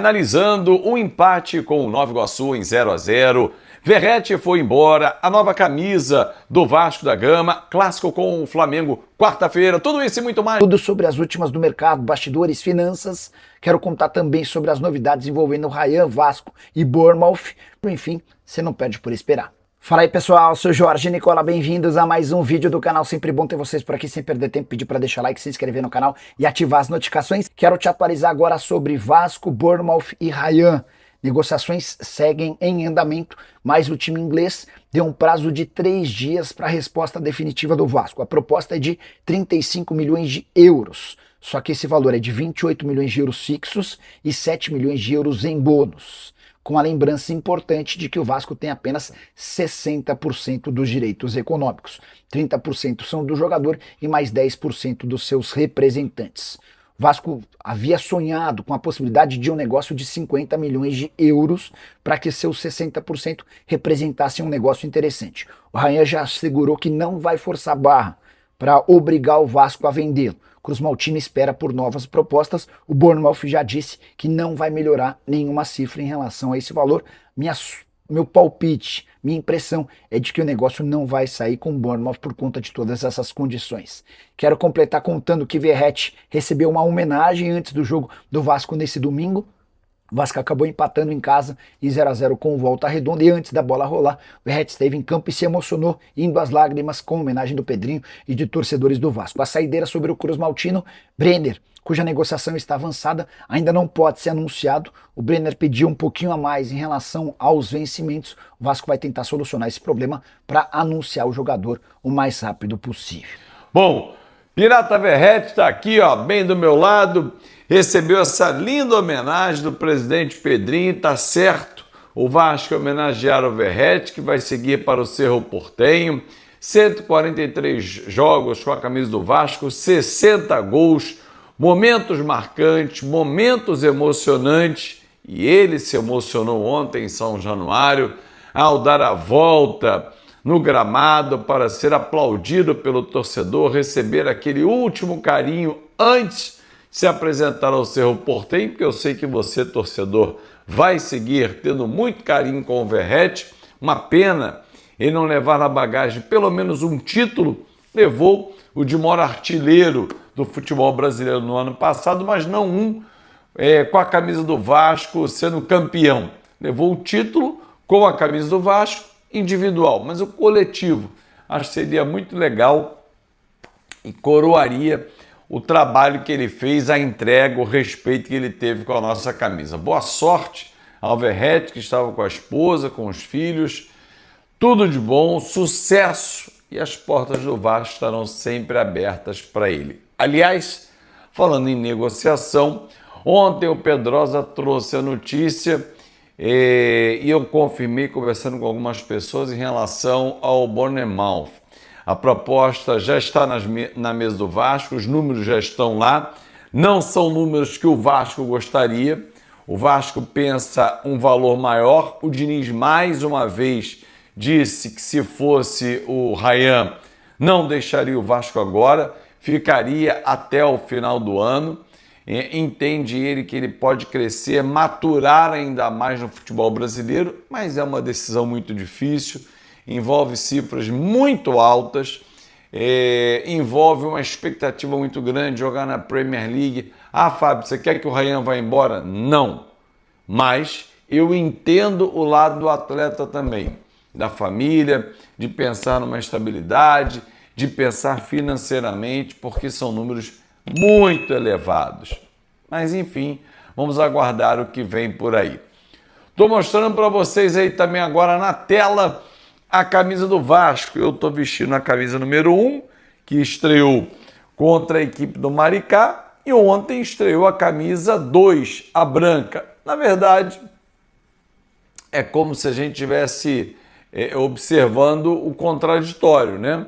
Analisando o empate com o Nova Iguaçu em 0-0, Verratti foi embora, a nova camisa do Vasco da Gama, clássico com o Flamengo, quarta-feira, tudo isso e muito mais. Tudo sobre as últimas do mercado, bastidores, finanças. Quero contar também sobre as novidades envolvendo o Rayan, Vasco e Bournemouth. Enfim, você não perde por esperar. Fala aí pessoal, sou Jorge Nicola, bem-vindos a mais um vídeo do canal. Sempre bom ter vocês por aqui, sem perder tempo, pedir para deixar like, se inscrever no canal e ativar as notificações. Quero te atualizar agora sobre Vasco, Bournemouth e Rayan. Negociações seguem em andamento, mas o time inglês deu um prazo de 3 dias para a resposta definitiva do Vasco. A proposta é de 35 milhões de euros, só que esse valor é de 28 milhões de euros fixos e 7 milhões de euros em bônus, com a lembrança importante de que o Vasco tem apenas 60% dos direitos econômicos. 30% são do jogador e mais 10% dos seus representantes. O Vasco havia sonhado com a possibilidade de um negócio de 50 milhões de euros para que seus 60% representassem um negócio interessante. O Rayan já assegurou que não vai forçar barra para obrigar o Vasco a vendê-lo. Cruz Maltino espera por novas propostas. O Bournemouth já disse que não vai melhorar nenhuma cifra em relação a esse valor. Meu palpite, minha impressão é de que o negócio não vai sair com o Bournemouth por conta de todas essas condições. Quero completar contando que Verratti recebeu uma homenagem antes do jogo do Vasco nesse domingo. O Vasco acabou empatando em casa em 0-0 com o Volta Redonda e antes da bola rolar, o Verratti esteve em campo e se emocionou, indo às lágrimas com a homenagem do Pedrinho e de torcedores do Vasco. A saideira sobre o Cruz Maltino, Brenner, cuja negociação está avançada, ainda não pode ser anunciado. O Brenner pediu um pouquinho a mais em relação aos vencimentos. O Vasco vai tentar solucionar esse problema para anunciar o jogador o mais rápido possível. Bom, Pirata Verratti está aqui, ó, bem do meu lado, recebeu essa linda homenagem do presidente Pedrinho, tá certo. O Vasco homenagear o Verratti, que vai seguir para o Cerro Porteño. 143 jogos com a camisa do Vasco, 60 gols, momentos marcantes, momentos emocionantes, e ele se emocionou ontem em São Januário ao dar a volta no gramado para ser aplaudido pelo torcedor, receber aquele último carinho antes de se apresentar ao Cerro Porteño, porque eu sei que você, torcedor, vai seguir tendo muito carinho com o Verratti. Uma pena ele não levar na bagagem pelo menos um título. Levou o de maior artilheiro do futebol brasileiro no ano passado, mas não um com a camisa do Vasco sendo campeão. Levou o título com a camisa do Vasco individual, mas o coletivo acho que seria muito legal e coroaria o trabalho que ele fez, a entrega, o respeito que ele teve com a nossa camisa. Boa sorte ao Verratti, que estava com a esposa, com os filhos, tudo de bom, sucesso, e as portas do Vasco estarão sempre abertas para ele. Aliás, falando em negociação, ontem o Pedrosa trouxe a notícia e eu confirmei conversando com algumas pessoas em relação ao Bournemouth. A proposta já está na mesa do Vasco, os números já estão lá, não são números que o Vasco gostaria. O Vasco pensa um valor maior. O Diniz mais uma vez disse que se fosse o Rayan não deixaria o Vasco agora, ficaria até o final do ano. Entende ele que ele pode crescer, maturar ainda mais no futebol brasileiro, mas é uma decisão muito difícil, envolve cifras muito altas, envolve uma expectativa muito grande, jogar na Premier League. Ah, Fábio, você quer que o Rayan vá embora? Não, mas eu entendo o lado do atleta também, da família, de pensar numa estabilidade, de pensar financeiramente, porque são números muito elevados. Mas enfim, vamos aguardar o que vem por aí. Estou mostrando para vocês aí também agora na tela a camisa do Vasco. Eu estou vestindo a camisa número 1, que estreou contra a equipe do Maricá, e ontem estreou a camisa 2, a branca. Na verdade, é como se a gente estivesse observando o contraditório, né?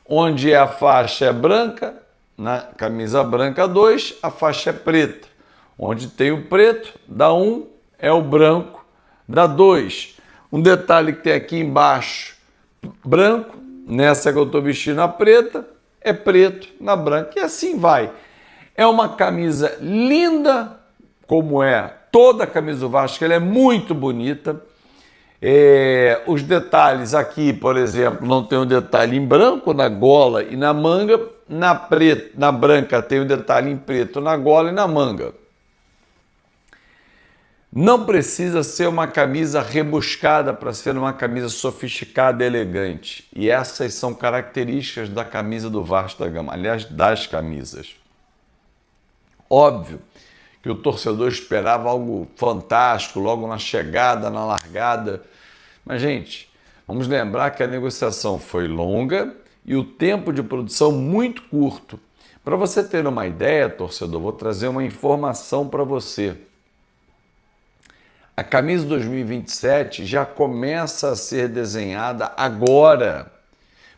Onde a faixa é branca, na camisa branca 2, a faixa é preta. Onde tem o preto, dá 1, é o branco, dá 2. Um detalhe que tem aqui embaixo, branco, nessa que eu estou vestindo a preta, é preto na branca, e assim vai. É uma camisa linda, como é toda a camisa do Vasco ela é muito bonita. Os detalhes aqui, por exemplo, não tem um detalhe em branco na gola e na manga. Na branca tem um detalhe em preto na gola e na manga. Não precisa ser uma camisa rebuscada para ser uma camisa sofisticada e elegante. E essas são características da camisa do Vasco da Gama, aliás, das camisas. Óbvio que o torcedor esperava algo fantástico logo na chegada, na largada. Mas, gente, vamos lembrar que a negociação foi longa e o tempo de produção muito curto. Para você ter uma ideia, torcedor, vou trazer uma informação para você. A camisa 2027 já começa a ser desenhada agora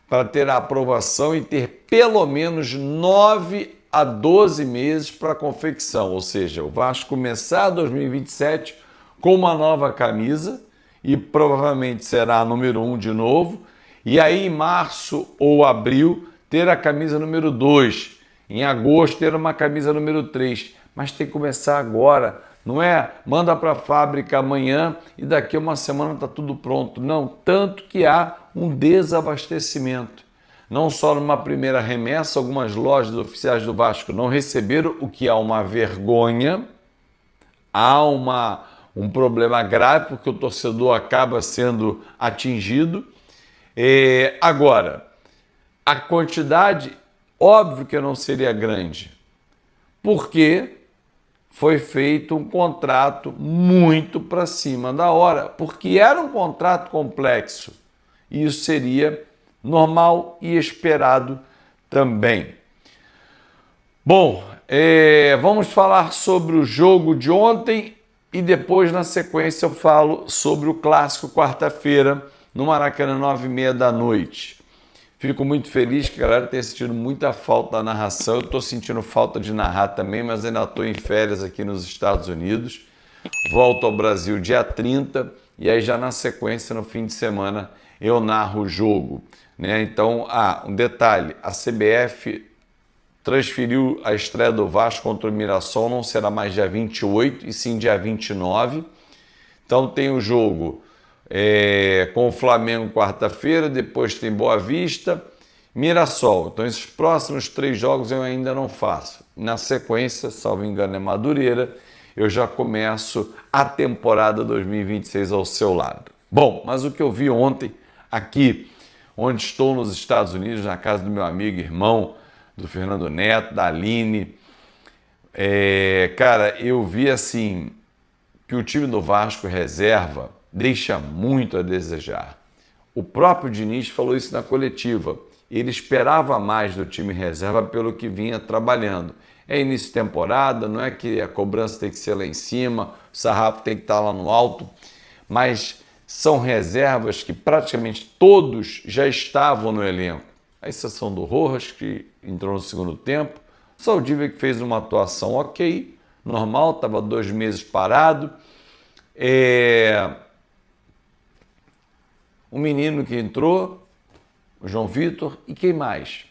para ter a aprovação e ter pelo menos 9 a 12 meses para a confecção. Ou seja, o Vasco começar 2027 com uma nova camisa e provavelmente será a número 1 de novo. E aí em março ou abril ter a camisa número 2. Em agosto ter uma camisa número 3. Mas tem que começar agora. Não é manda para a fábrica amanhã e daqui a uma semana está tudo pronto. Não, tanto que há um desabastecimento. Não só numa primeira remessa, algumas lojas oficiais do Vasco não receberam, o que é uma vergonha. Há um problema grave, porque o torcedor acaba sendo atingido. Agora, a quantidade, óbvio que não seria grande, porque foi feito um contrato muito para cima da hora, porque era um contrato complexo e isso seria normal e esperado também. Bom, vamos falar sobre o jogo de ontem e depois, na sequência, eu falo sobre o clássico quarta-feira no Maracanã, 9h30 da noite. Fico muito feliz que a galera tenha sentido muita falta da narração. Eu estou sentindo falta de narrar também, mas ainda estou em férias aqui nos Estados Unidos. Volto ao Brasil dia 30 e aí já na sequência, no fim de semana, eu narro o jogo. Né? Então, um detalhe, a CBF transferiu a estreia do Vasco contra o Mirassol, não será mais dia 28 e sim dia 29. Então tem o jogo com o Flamengo quarta-feira, depois tem Boa Vista, Mirassol. Então esses próximos 3 jogos eu ainda não faço. Na sequência, salvo engano, é Madureira, eu já começo a temporada 2026 ao seu lado. Bom, mas o que eu vi ontem aqui, onde estou nos Estados Unidos, na casa do meu amigo e irmão, do Fernando Neto, da Aline, cara, eu vi assim que o time do Vasco reserva deixa muito a desejar. O próprio Diniz falou isso na coletiva. Ele esperava mais do time reserva pelo que vinha trabalhando. É início de temporada, não é que a cobrança tem que ser lá em cima, o sarrafo tem que estar lá no alto, mas são reservas que praticamente todos já estavam no elenco. A exceção do Rojas, que entrou no segundo tempo. O Saldívia, que fez uma atuação ok, normal, estava 2 meses parado. O menino que entrou, o João Vitor, e quem mais?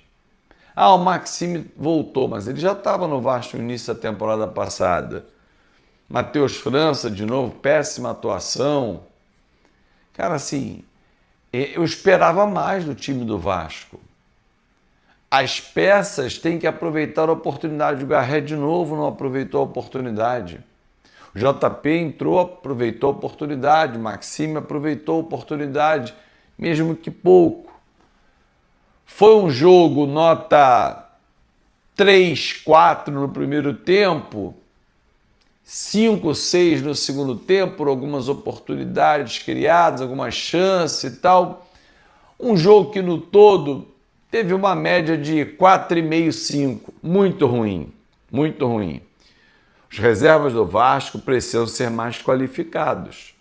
O Maxime voltou, mas ele já estava no Vasco no início da temporada passada. Matheus França, de novo, péssima atuação. Cara, assim, eu esperava mais do time do Vasco. As peças têm que aproveitar a oportunidade. O Garré, de novo, não aproveitou a oportunidade. O JP entrou, aproveitou a oportunidade. O Maxime aproveitou a oportunidade, mesmo que pouco. Foi um jogo nota 3, 4 no primeiro tempo, 5, 6 no segundo tempo, por algumas oportunidades criadas, algumas chances e tal. Um jogo que no todo teve uma média de 4,5, 5. Muito ruim, muito ruim. Os reservas do Vasco precisam ser mais qualificados.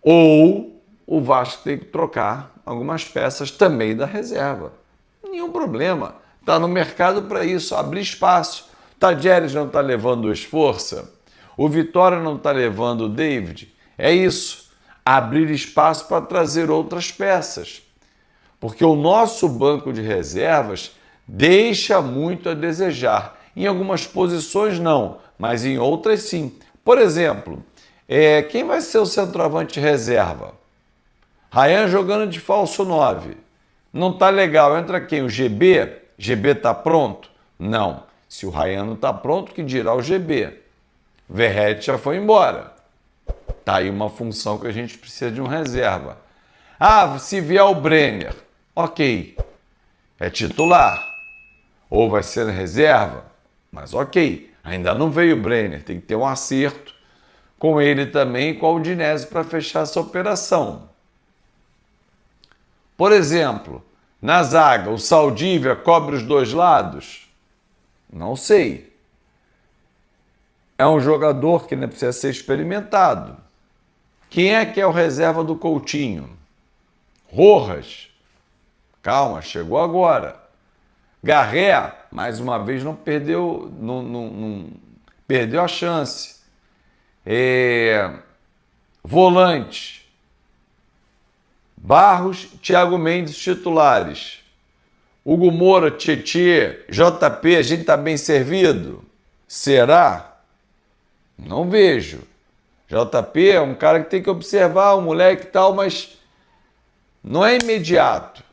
Ou o Vasco tem que trocar algumas peças também da reserva. Nenhum problema. Está no mercado para isso, abrir espaço. O Tadieres não está levando o Esforça. O Vitória não está levando o David. É isso. Abrir espaço para trazer outras peças. Porque o nosso banco de reservas deixa muito a desejar. Em algumas posições não, mas em outras sim. Por exemplo, quem vai ser o centroavante reserva? Ryan jogando de falso 9. Não tá legal. Entra quem? O GB? GB tá pronto? Não. Se o Ryan não tá pronto, que dirá o GB? Verratti já foi embora. Tá aí uma função que a gente precisa de um reserva. Ah, se vier o Brenner, ok. É titular. Ou vai ser reserva, mas ok. Ainda não veio o Brenner. Tem que ter um acerto com ele também e com a Udinese para fechar essa operação. Por exemplo, na zaga, o Saldívia cobre os dois lados? Não sei. É um jogador que não precisa ser experimentado. Quem é que é o reserva do Coutinho? Rojas. Calma, chegou agora. Garré, mais uma vez, não perdeu, não perdeu a chance. Volante. Barros, Thiago Mendes, titulares. Hugo Moura, Tietê, JP, a gente está bem servido? Será? Não vejo. JP é um cara que tem que observar, um moleque e tal, mas não é imediato.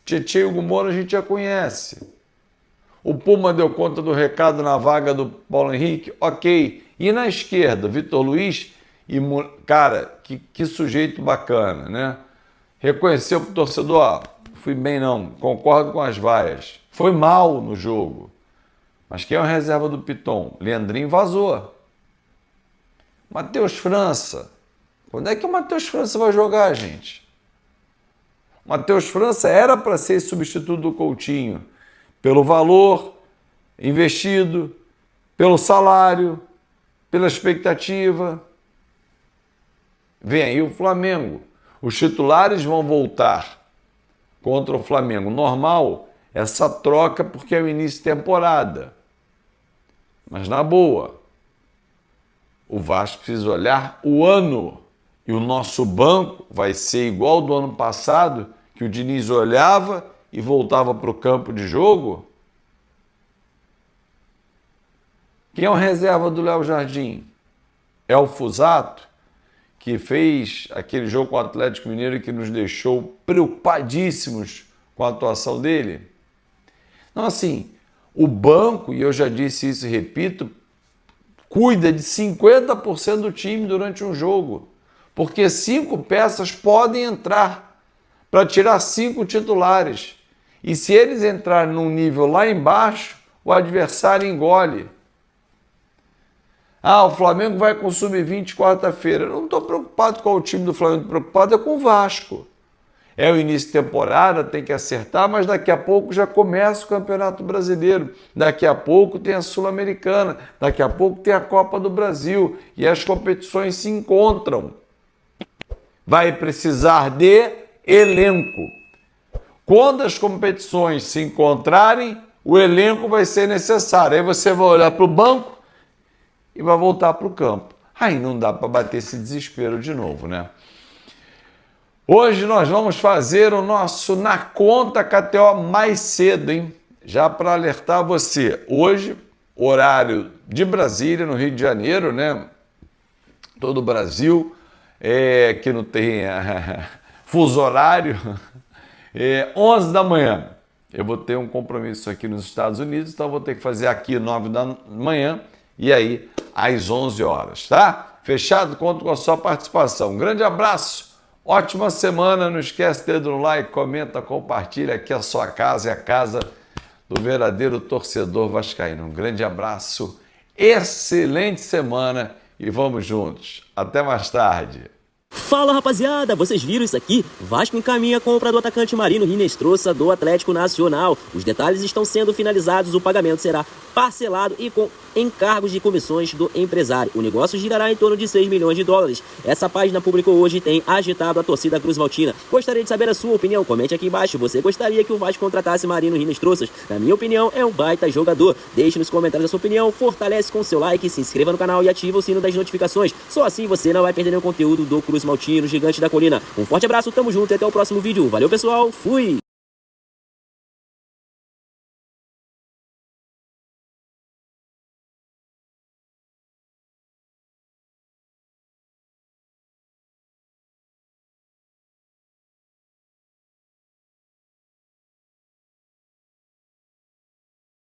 Tietê e Hugo Moura a gente já conhece. O Puma deu conta do recado na vaga do Paulo Henrique? Ok. E na esquerda, Vitor Luiz e... Cara, que sujeito bacana, né? Reconheceu pro torcedor, ó, fui bem não, concordo com as vaias. Foi mal no jogo. Mas quem é o reserva do Piton? Leandrinho vazou. Matheus França. Quando é que o Matheus França vai jogar, gente? O Matheus França era para ser substituto do Coutinho. Pelo valor investido, pelo salário, pela expectativa. Vem aí o Flamengo. Os titulares vão voltar contra o Flamengo. Normal essa troca porque é o início de temporada. Mas na boa, o Vasco precisa olhar o ano. E o nosso banco vai ser igual ao do ano passado, que o Diniz olhava e voltava para o campo de jogo? Quem é o reserva do Léo Jardim? É o Fusato, que fez aquele jogo com o Atlético Mineiro e que nos deixou preocupadíssimos com a atuação dele? Então, assim, o banco, e eu já disse isso e repito, cuida de 50% do time durante um jogo, porque 5 peças podem entrar para tirar 5 titulares. E se eles entrarem num nível lá embaixo, o adversário engole. Ah, o Flamengo vai com o Sub-20 quarta-feira. Eu não estou preocupado com o time do Flamengo, estou preocupado é com o Vasco. É o início de temporada, tem que acertar, mas daqui a pouco já começa o Campeonato Brasileiro. Daqui a pouco tem a Sul-Americana, daqui a pouco tem a Copa do Brasil e as competições se encontram. Vai precisar de elenco. Quando as competições se encontrarem, o elenco vai ser necessário. Aí você vai olhar para o banco e vai voltar para o campo. Aí não dá para bater esse desespero de novo, né? Hoje nós vamos fazer o nosso Na Conta KTO mais cedo, hein? Já para alertar você. Hoje, horário de Brasília, no Rio de Janeiro, né? Todo o Brasil, que não tem fuso horário, 11 da manhã. Eu vou ter um compromisso aqui nos Estados Unidos, então vou ter que fazer aqui 9 da manhã e aí às 11 horas, tá? Fechado? Conto com a sua participação. Um grande abraço. Ótima semana, não esquece de dedo no like, comenta, compartilha, aqui a sua casa é a casa do verdadeiro torcedor vascaíno. Um grande abraço, excelente semana e vamos juntos. Até mais tarde. Fala rapaziada, vocês viram isso aqui? Vasco encaminha a compra do atacante Marino Hinestrosa do Atlético Nacional. Os detalhes estão sendo finalizados, o pagamento será parcelado e com encargos de comissões do empresário. O negócio girará em torno de 6 milhões de dólares. Essa página publicou hoje e tem agitado a torcida cruzmaltina. Gostaria de saber a sua opinião, comente aqui embaixo. Você gostaria que o Vasco contratasse Marino Hinestrosa? Na minha opinião, é um baita jogador. Deixe nos comentários a sua opinião, fortalece com seu like, se inscreva no canal e ativa o sino das notificações. Só assim você não vai perder nenhum conteúdo do Cruz Maltino, Gigante da Colina. Um forte abraço, tamo junto e até o próximo vídeo. Valeu pessoal, fui!